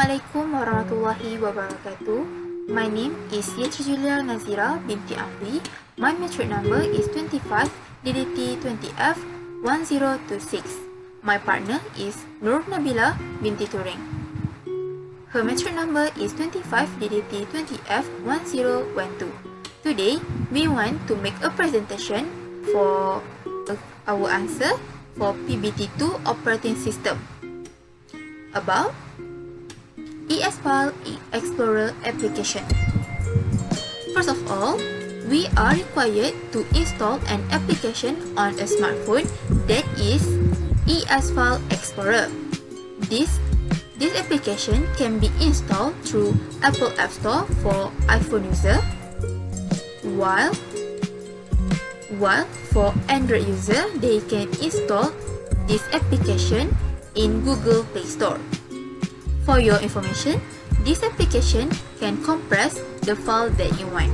Assalamualaikum warahmatullahi wabarakatuh. My name is Yetri Julia Nazira binti Afri. My metric number is 25 DDT 20F 1026. My partner is Nur Nabila binti Turing. Her metric number is 25 DDT 20F 1012. Today, we want to make a presentation for our answer for PBT2 operating system about ES-File Explorer application. First of all, we are required to install an application on a smartphone that is ES-File Explorer. This application can be installed through Apple App Store for iPhone user, while for Android user, they can install this application in Google Play Store. For your information, this application can compress the file that you want.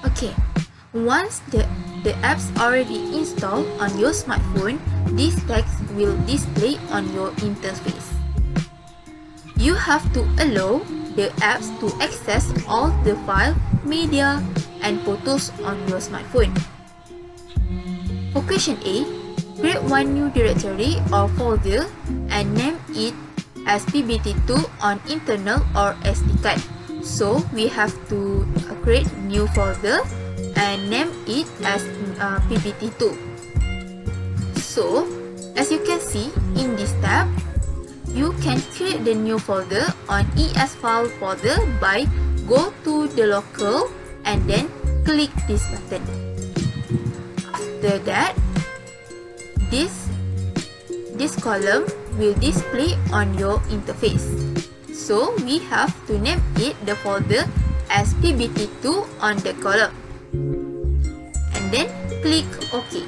Okay, once the apps already installed on your smartphone, this text will display on your interface. You have to allow the apps to access all the file, media, and photos on your smartphone. For question A, create one new directory or folder and name it as PBT2 on internal or SD card. So we have to create new folder and name it as PBT2. So as you can see in this tab, you can create the new folder on ES-File folder by go to the local and then click this button. After that, this column will display on your interface. So we have to name it the folder as PBT2 on the column and then click OK.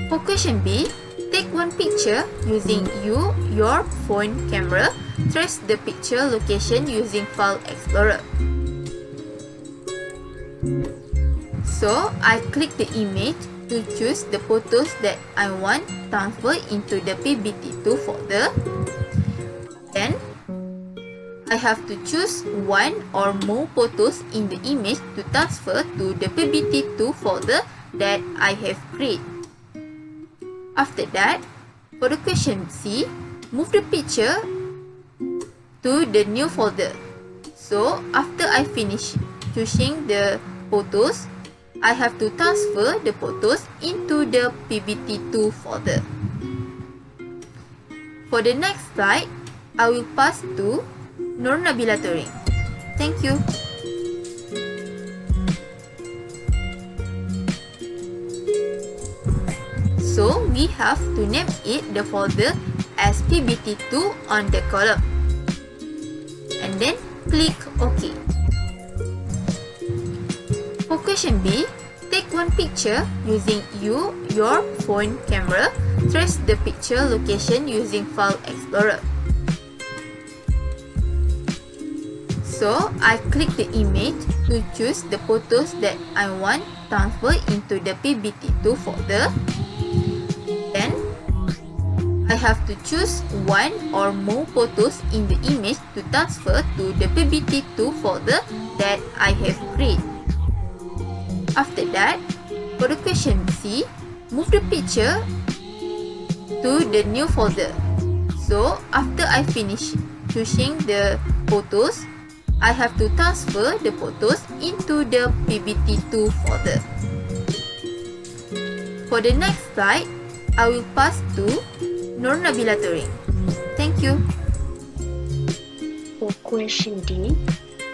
For question B, take one picture using your phone camera. Trace the picture location using File Explorer. So I click the image to choose the photos that I want transfer into the PBT2 folder. Then I have to choose one or more photos in the image to transfer to the PBT2 folder that I have created. After that, for the question C, move the picture to the new folder. So after I finish choosing the photos, I have to transfer the photos into the PBT2 folder. For the next slide, I will pass to Nur Nabila Turing. Thank you. So we have to name it the folder as PBT2 on the column and then click OK. For question B, take one picture using your phone camera. Trace the picture location using File Explorer. So I click the image to choose the photos that I want transfer into the PBT2 folder. Then I have to choose one or more photos in the image to transfer to the PBT2 folder that I have created. After that, for the question C, move the picture to the new folder. So after I finish choosing the photos, I have to transfer the photos into the PBT2 folder. For the next slide, I will pass to Nur Nabila Turing. Thank you. For question D,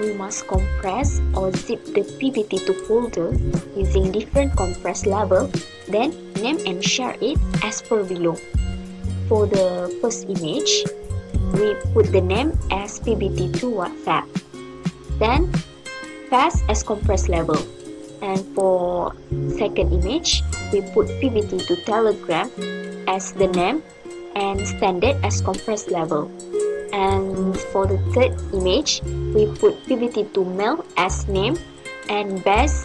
we must compress or zip the PBT2 folder using different compress level, then name and share it as per below. For the first image, we put the name as PBT2 WhatsApp, then pass as compress level. And for second image, we put PBT2 Telegram as the name and standard as compress level. And for the third image, we put PBT2 Mail as name and base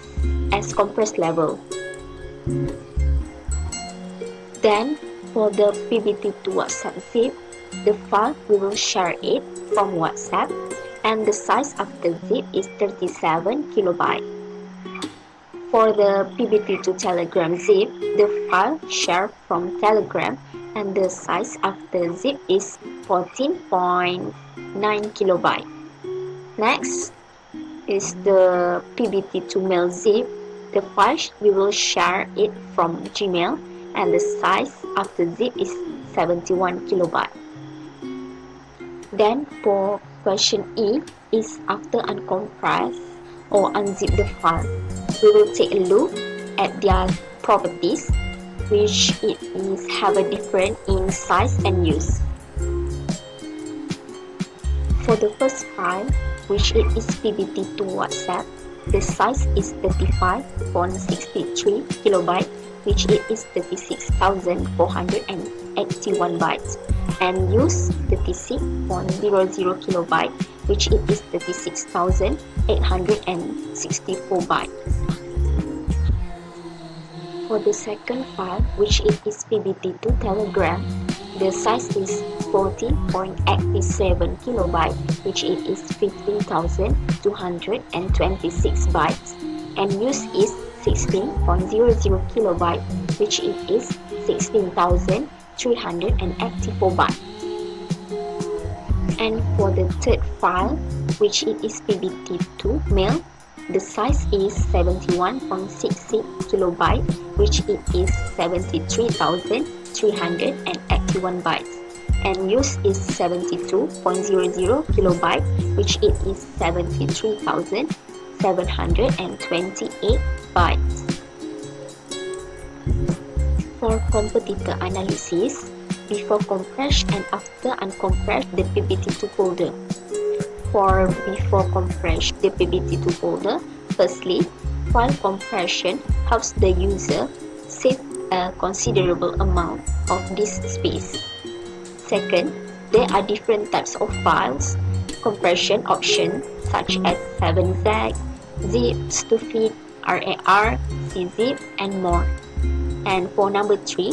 as compress level. Then For the PBT to WhatsApp zip, the file we will share it from WhatsApp and the size of the zip is 37 kilobyte. For the PBT to Telegram zip, the file shared from Telegram and the size of the zip is 14.9 kilobyte. Next is the PBT to Mail zip. The file we will share it from Gmail and the size of the zip is 71 kilobyte. Then for question E is after uncompress or unzip the file. We will take a look at their properties, which it is have a different in size and use. For the first file, which it is PBT to WhatsApp, the size is 35.63 kilobyte, which it is 36,481 bytes, and use 36.00 kilobyte, which it is 36,864 bytes. For the second file, which it is PBT to Telegram, the size is 40.87 kilobyte, which it is 15,226 bytes, and use is 16.00 kilobyte, which it is 16,384 bytes. And for the third file, which it is PBT to Mail, the size is 71.66 kilobyte, which it is 73,381 bytes, and use is 72.00 kilobyte, which it is 73,728 bytes. For competitor analysis, before compress and after uncompress the PBT to folder. For before compress the PBT to folder, firstly, file compression helps the user save a considerable amount of disk space. Second, there are different types of files compression options such as 7zip, zip, stufit, RAR, czip, and more. And for number 3,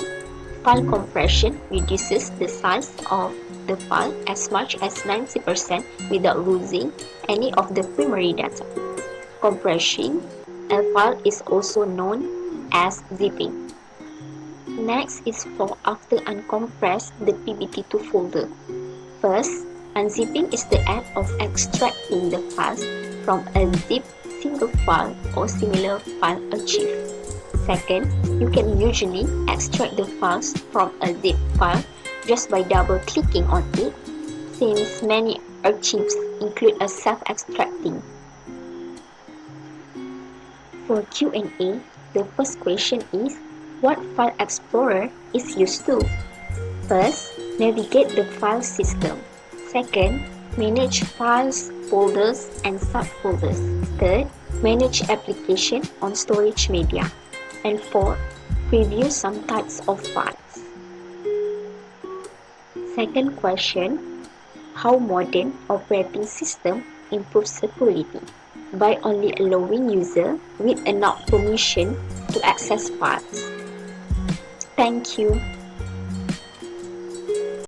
file compression reduces the size of the file as much as 90% without losing any of the primary data. Compressing a file is also known as zipping. Next is for after uncompress the PBT to folder. First, unzipping is the act of extracting the files from a zip single file or similar file archive. Second, you can usually extract the files from a zip file just by double-clicking on it, since many archives include a self-extracting. For Q&A, the first question is, what file explorer is used to? First, navigate the file system. Second, manage files, folders, and subfolders. Third, manage application on storage media. And fourth, preview some types of files. Second question, how modern operating system improves security? By only allowing user with enough permission to access files. Thank you.